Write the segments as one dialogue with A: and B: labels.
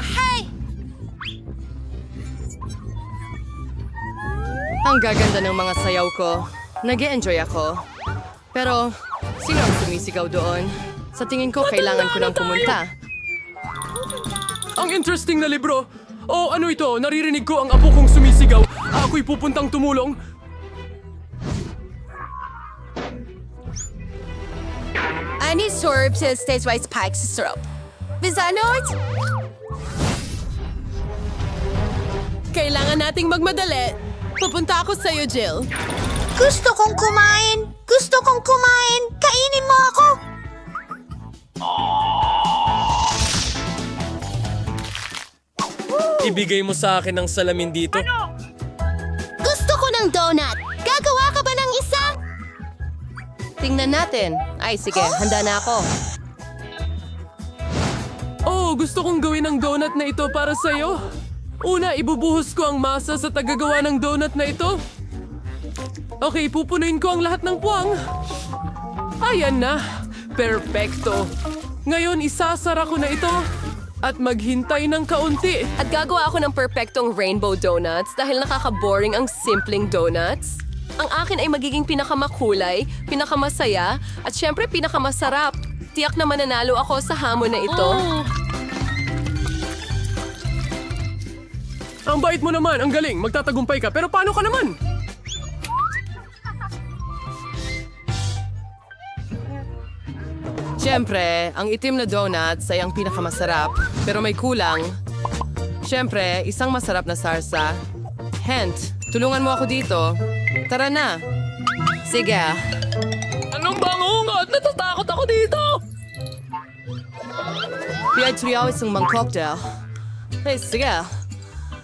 A: Hey!
B: Ang gaganda ng mga sayaw ko. Nag-e-enjoy ako. Pero, sino ang sumisigaw doon? Sa tingin ko, kailangan ko nang pumunta.
C: Ang interesting na libro. Oh, ano ito? Naririnig ko ang apo kong sumisigaw. Ako'y pupuntang tumulong.
A: I need syrup to stage white spikes syrup. Bizanot? Kailangan nating magmadali. Pupunta ako sa'yo, Jill.
D: Gusto kong kumain! Gusto kong kumain! Kainin mo ako!
C: Ibigay mo sa akin ang salamin dito.
D: Gusto ko ng donut! Gagawa ka ba ng isa?
B: Tingnan natin. Ay, sige, handa na ako.
C: Oh, gusto kong gawin ang donut na ito para sa'yo. Una, ibubuhos ko ang masa sa tagagawa ng donut na ito. Okay, pupunuin ko ang lahat ng puwang. Ayan na. Perfecto. Ngayon, isasara ko na ito. At maghintay ng kaunti.
A: At gagawa ako ng perpektong rainbow donuts dahil nakaka-boring ang simpleng donuts. Ang akin ay magiging pinakamakulay, pinakamasaya, at syempre pinakamasarap. Tiyak na mananalo ako sa hamon na ito.
C: Ang bait mo naman, ang galing. Magtatagumpay ka, pero paano ka naman?
B: Siyempre, ang itim na donuts ay ang pinakamasarap. Pero may kulang. Siyempre, isang masarap na sarsa. Hent, tulungan mo ako dito. Tara na. Sige.
C: Anong bangungot? Natatakot ako dito!
B: Pinagtriyaw isang mang cocktail. Hey, sige.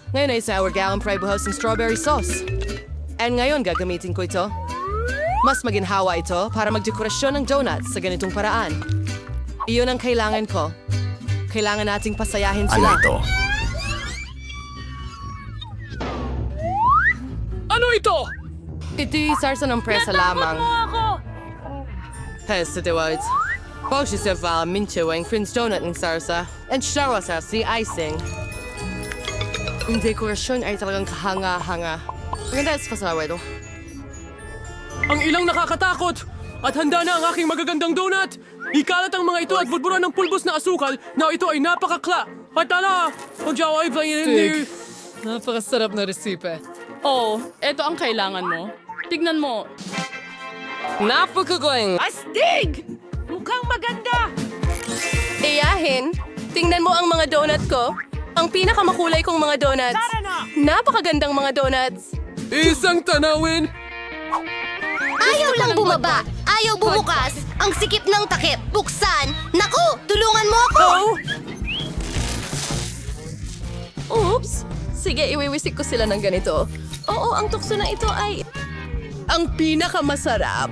B: Ngayon ay isang hour gallon para ibuhos ng strawberry sauce. And ngayon gagamitin ko ito. Mas maginhawa ito para magdekorasyon ng donuts sa ganitong paraan. Iyon ang kailangan ko. Kailangan nating pasayahin sila.
C: Ano ito?
B: Ito'y sarsa ng presa lamang. Hey, sa Dewalt. Poshes of minchewing Prince Donut ng sarsa. And shawa sa si icing. Yung dekorasyon ay talagang kahanga-hanga. Maganda sa pasawa ito.
C: Ang ilang nakakatakot! At handa na ang aking magagandang donut! Ikalat ang mga ito at budburan ng pulbos na asukal na ito ay napakakla! At tala! Pagjawa ay
B: Stig. Napakasarap na resipe.
E: Oh, eto ang kailangan mo. Tignan mo.
B: Napakagaling!
A: Astig! Mukhang maganda! Iyahin, tingnan mo ang mga donut ko. Ang pinakamakulay kong mga donuts. Napakagandang mga donuts.
C: Isang tanawin!
D: Ayaw lang bumaba! Ayaw bumukas! Ang sikip ng takip! Buksan! Naku! Tulungan mo ako!
A: Oops! Sige, iwiwisik ko sila ng ganito. Oo, ang tukso na ito ay... ang pinakamasarap.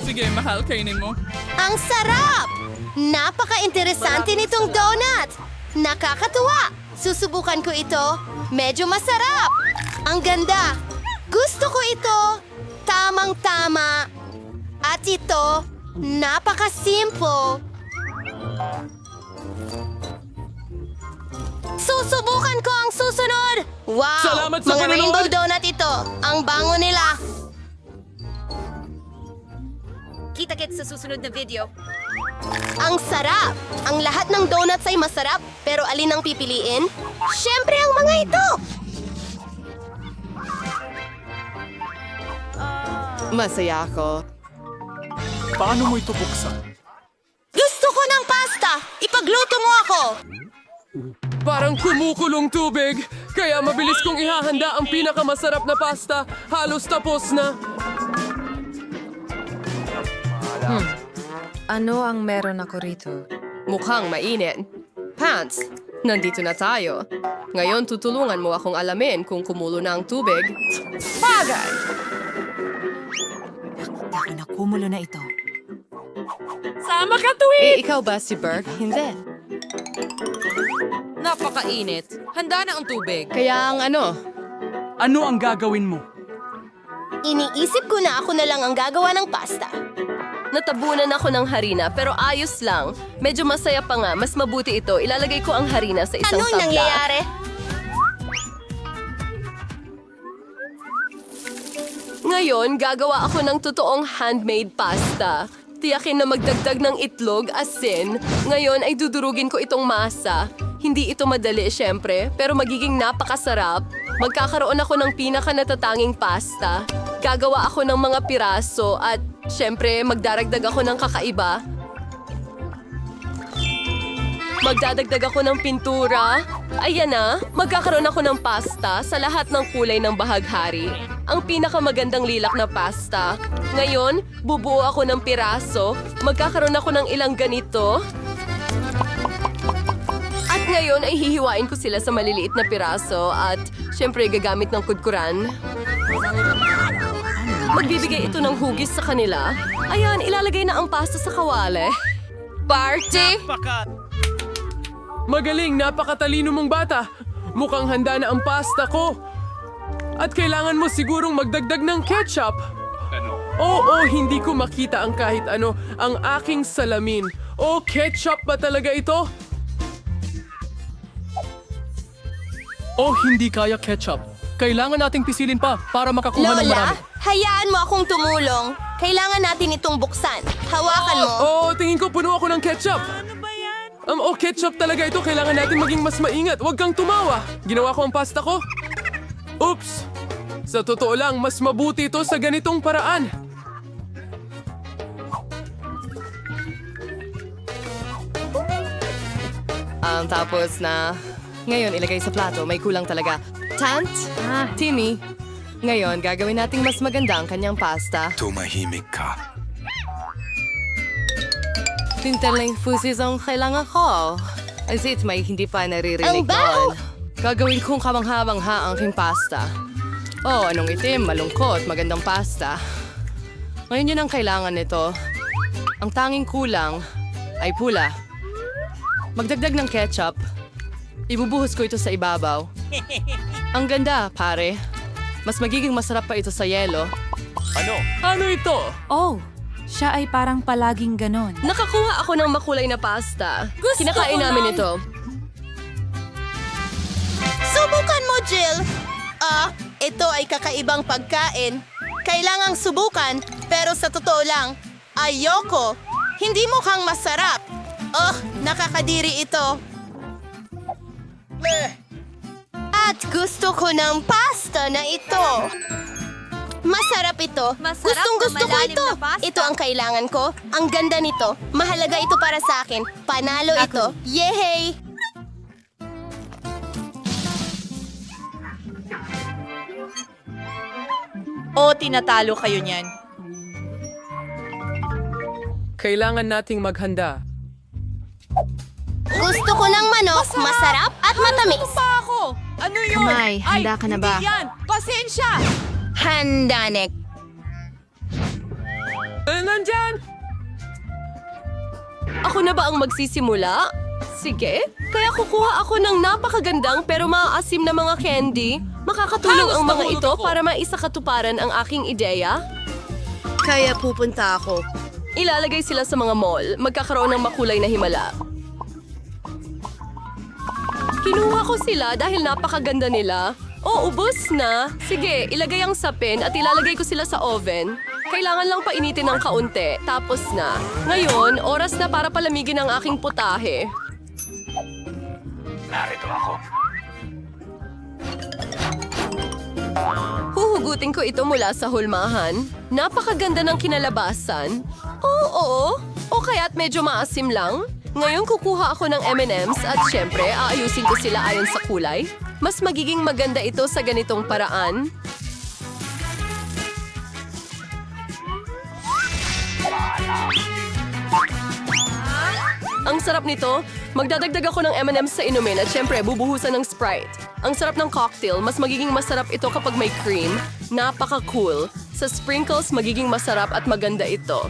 E: Sige, mahal, kainin mo.
D: Ang sarap! Napaka-interesante nitong donut! Nakakatuwa! Susubukan ko ito. Medyo masarap! Ang ganda! Gusto ko ito! Tamang-tama! At ito, napaka-simple! Susubukan ko ang susunod! Wow!
C: Salamat sa
D: Mga
C: panonood!
D: rainbow donut ito! Ang bango nila! Kita-kits sa susunod na video. Ang sarap! Ang lahat ng donuts ay masarap, pero alin ang pipiliin? Siyempre ang mga ito!
B: Masaya ako.
C: Paano mo ito buksan?
D: Gusto ko ng pasta! Ipagluto mo ako!
C: Parang kumukulong tubig, kaya mabilis kong ihahanda ang pinakamasarap na pasta. Halos tapos na.
F: Ano ang meron ako rito?
B: Mukhang mainit. Pants, nandito na tayo. Ngayon tutulungan mo akong alamin kung kumulo na ang tubig. Bagay!
F: Ako na kumulo na ito.
E: Sama ka, Tweet!
B: Ikaw ba si Burke? Hindi.
F: Napakainit. Handa na ang tubig.
B: Kaya ang ano?
C: Ano ang gagawin mo?
D: Iniisip ko na ako na lang ang gagawa ng pasta.
A: Natabunan ako ng harina pero ayos lang. Medyo masaya pa nga. Mas mabuti ito. Ilalagay ko ang harina sa isang
D: Anong
A: tabla.
D: nangyayari?
A: Ngayon, gagawa ako ng totoong handmade pasta. Tiyakin na magdagdag ng itlog, asin. Ngayon ay dudurugin ko itong masa. Hindi ito madali, syempre, pero magiging napakasarap. Magkakaroon ako ng pinaka-natatanging pasta. Gagawa ako ng mga piraso at, syempre, magdaragdag ako ng kakaiba. Magdadagdag ako ng pintura. Ayan na, magkakaroon ako ng pasta sa lahat ng kulay ng bahaghari. Ang pinakamagandang lilak na pasta. Ngayon, bubuo ako ng piraso. Magkakaroon ako ng ilang ganito. At ngayon ay hihiwain ko sila sa maliliit na piraso at syempre gagamit ng kudkuran. Magbibigay ito ng hugis sa kanila. Ayan, ilalagay na ang pasta sa kawali. Party!
C: Magaling, napakatalino mong bata. Mukhang handa na ang pasta ko. At kailangan mo sigurong magdagdag ng ketchup. Oo, hindi ko makita ang kahit ano. Ang aking salamin. Oh, ketchup ba talaga ito? Oh, hindi kaya ketchup. Kailangan nating pisilin pa para makakuha ng
D: Lola,
C: marami.
D: hayaan mo akong tumulong. Kailangan natin itong buksan. Hawakan mo.
C: Oh, tingin ko puno ako ng ketchup. Oh, ketchup talaga ito. Kailangan natin maging mas maingat. Huwag kang tumawa. Ginawa ko ang pasta ko. Oops! Sa totoo lang, mas mabuti ito sa ganitong paraan.
B: Tapos na... Ngayon, ilagay sa plato. May kulang talaga. Tant? Timmy. Ngayon, gagawin nating mas maganda ang kanyang pasta.
G: Tumahimik ka.
B: Tintaling fusis ang kailangan ko. As it may hindi pa naririnig
D: Ang baho!
B: doon. Gagawin kong kamangha-mangha ang aking pasta. Oh, anong itim, malungkot, magandang pasta. Ngayon yun ang kailangan nito. Ang tanging kulang ay pula. Magdagdag ng ketchup. Ibubuhos ko ito sa ibabaw. Ang ganda, pare. Mas magiging masarap pa ito sa yelo.
C: Ano ito?
H: Oh, siya ay parang palaging ganon.
A: Nakakuha ako ng makulay na pasta. Kinakain namin ito.
D: Subukan mo, Jill. Ito ay kakaibang pagkain. Kailangang subukan, pero sa totoo lang, ayoko. Hindi mukhang masarap. Nakakadiri ito. At gusto ko ng pasta na ito. Masarap ito. Gustong-gusto ko ito. Ito ang kailangan ko. Ang ganda nito. Mahalaga ito para sa akin. Panalo ito. Yehey!
F: O tinatalo kayo niyan.
C: Kailangan nating maghanda.
D: Gusto ko ng manok, masarap at matamis.
F: Ano yun?
H: Kamay, handa ka na ba?
F: Hindi yan. Pasensya.
D: Handanek.
C: Nandyan!
A: Ako na ba ang magsisimula? Sige. Kaya kukuha ako ng napakagandang pero maaasim na mga candy. Makakatulong ang mga ito para maisakatuparan ang aking ideya.
D: Kaya pupunta ako.
A: Ilalagay sila sa mga mall. Magkakaroon ng makulay na himala. Kinuha ko sila dahil napakaganda nila. Oh, ubos na. Sige, ilagay ang sapin at ilalagay ko sila sa oven. Kailangan lang painitin ng kaunti. Tapos na. Ngayon, oras na para palamigin ang aking putahe.
G: Narito ako.
A: Huhugutin ko ito mula sa hulmahan. Napakaganda ng kinalabasan. Oo. O kaya't medyo maasim lang. Ngayon kukuha ako ng M&M's at syempre aayusin ko sila ayon sa kulay. Mas magiging maganda ito sa ganitong paraan. Ang sarap nito. Magdadagdag ako ng M&M's sa inumin at syempre bubuhusan ng Sprite. Ang sarap ng cocktail, mas magiging masarap ito kapag may cream. Napaka-cool. Sa sprinkles, magiging masarap at maganda ito.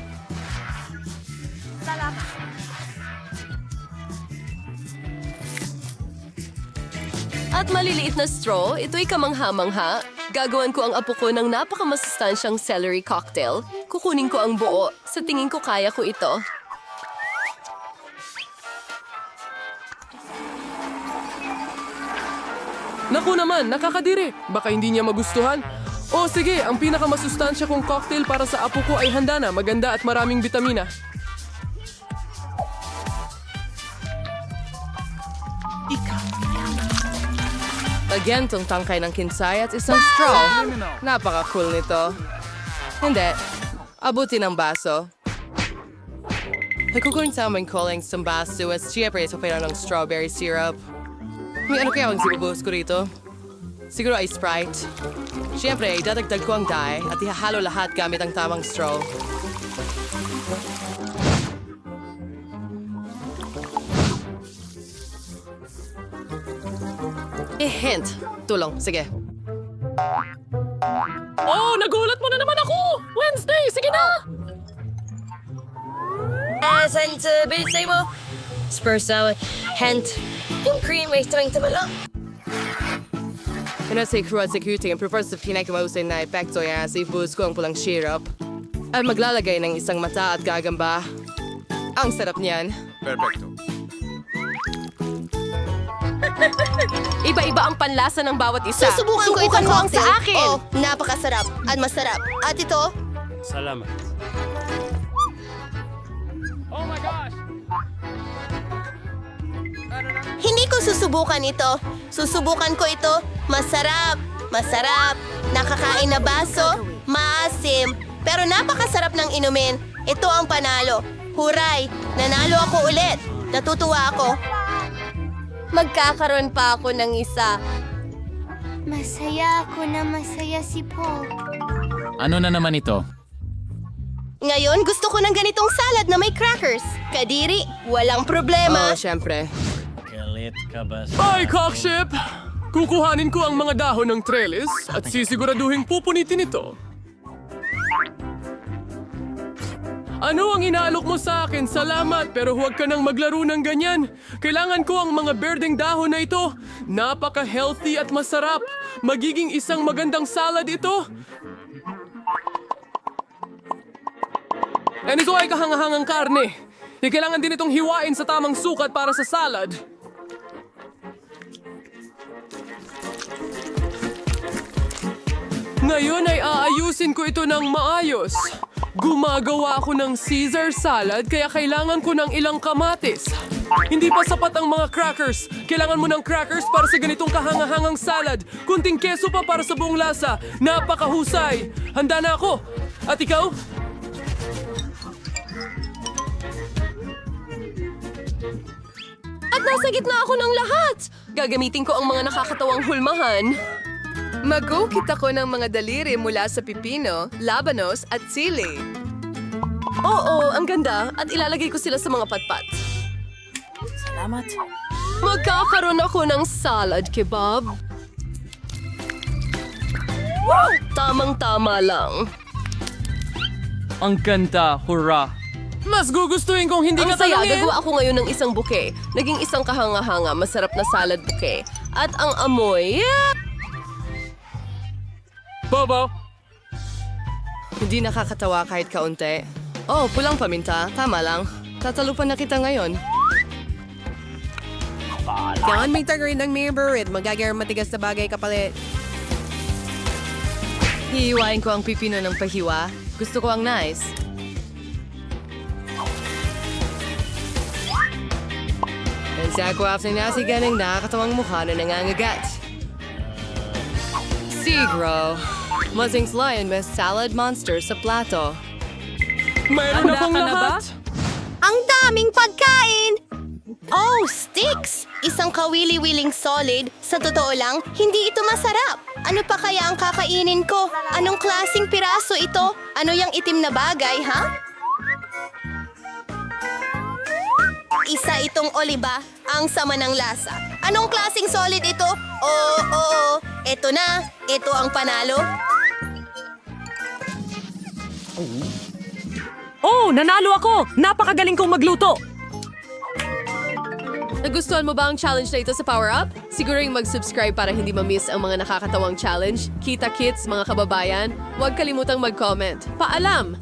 A: At maliliit na straw, ito'y kamangha-mangha. Gagawan ko ang apo ko ng napakamasustansyang celery cocktail. Kukunin ko ang buo. Sa tingin ko kaya ko ito.
C: Naku naman, nakakadiri. Baka hindi niya magustuhan. O sige, ang pinakamasustansya kong cocktail para sa apo ko ay handa na, maganda at maraming bitamina.
B: Again, tong tangkay ng kinsay at isang straw. Napaka-cool nito. Hindi. Abutin ang baso. Kukunin sa aming calling sa baso at siyempre ito pa ng strawberry syrup. May ano kaya ang sinubuhos ko rito? Siguro ay Sprite. Siyempre, dadagdag ko ang dye at ihahalo lahat gamit ang tamang straw. Hint. Tulong. Sige.
C: Oh, nagulat mo na naman ako! Wednesday, sige na!
G: Asan sa bilisay mo? Spurs salad. Hent. Yung cream ay tawing tumala.
B: Pinasay crew at security ang prefer sa pinakamausay na epekto yan sa ibuhos ko ang pulang syrup. At maglalagay ng isang mata at gagamba. Ang sarap niyan.
A: Iba-iba ang panlasa ng bawat isa.
D: Susubukan ko itong
A: mo ang
D: cocktail.
A: sa akin.
D: Oh, napakasarap at masarap. At ito, hindi ko susubukan ito. Susubukan ko ito. Masarap. Masarap. Nakakain na baso. Maasim. Pero napakasarap ng inumin. Ito ang panalo. Huray! Nanalo ako ulit. Natutuwa ako. Magkakaroon pa ako ng isa.
I: Masaya ako na masaya si Paul.
J: Ano na naman ito?
D: Ngayon, gusto ko ng ganitong salad na may crackers. Kadiri, walang problema.
B: Oh, siyempre.
C: Bye, cockship! Kukuhanin ko ang mga dahon ng trellis at sisiguraduhin pupunitin ito. Ano ang inaalok mo sa akin? Salamat, pero huwag ka nang maglaro ng ganyan. Kailangan ko ang mga berdeng dahon na ito. Napaka-healthy at masarap. Magiging isang magandang salad ito. And ito ay kahangahangang karne. Kailangan din itong hiwain sa tamang sukat para sa salad. Ngayon ay aayusin ko ito ng maayos. Gumagawa ako ng Caesar salad kaya kailangan ko ng ilang kamatis. Hindi pa sapat ang mga crackers. Kailangan mo ng crackers para sa ganitong kahangahangang salad. Kunting keso pa para sa buong lasa. Napakahusay. Handa na ako. At ikaw?
A: At nasa gitna ako ng lahat. Gagamitin ko ang mga nakakatawang hulmahan. Mag-cookit ako ng mga daliri mula sa pipino, labanos at sili. Oo, ang ganda. At ilalagay ko sila sa mga patpat.
H: Salamat.
A: Magkakaroon ako ng salad kebab. Wow! Tamang-tama lang.
C: Ang ganda, hurra! Mas gugustuhin kong hindi
A: Ang
C: ka
A: saya,
C: tanungin.
A: gagawa ako ngayon ng isang buke. Naging isang kahanga-hanga, masarap na salad buke. At ang amoy...
C: Bobo!
B: Hindi nakakatawa kahit kaunti. Oh, pulang paminta. Tama lang. Tatalupan na kita ngayon.
F: Kailangan may tagarin ng member at magagawang matigas na bagay kapalit.
B: Hihiwain ko ang pipino ng pahiwa. Gusto ko ang nice. And sa ako after nasi ganing nakakatawang mukha na nangangagat. Sigro. Mazing's Lion Miss Salad Monster sa plato.
C: Mayroon
H: Handa
C: akong
H: ka na ba?
C: lahat.
D: Ang daming pagkain! Oh, sticks! Isang kawili-wiling solid. Sa totoo lang, hindi ito masarap. Ano pa kaya ang kakainin ko? Anong klaseng piraso ito? Ano yung itim na bagay, ha? Isa itong oliba. Ang sama ng lasa. Anong klaseng solid ito? Oo. Ito na. Ito ang panalo.
H: Oh, nanalo ako! Napakagaling kong magluto!
A: Nagustuhan mo ba ang challenge na ito sa Power Up? Siguro yung mag-subscribe para hindi ma-miss ang mga nakakatawang challenge. Kita kits, mga kababayan. Huwag kalimutang mag-comment. Paalam!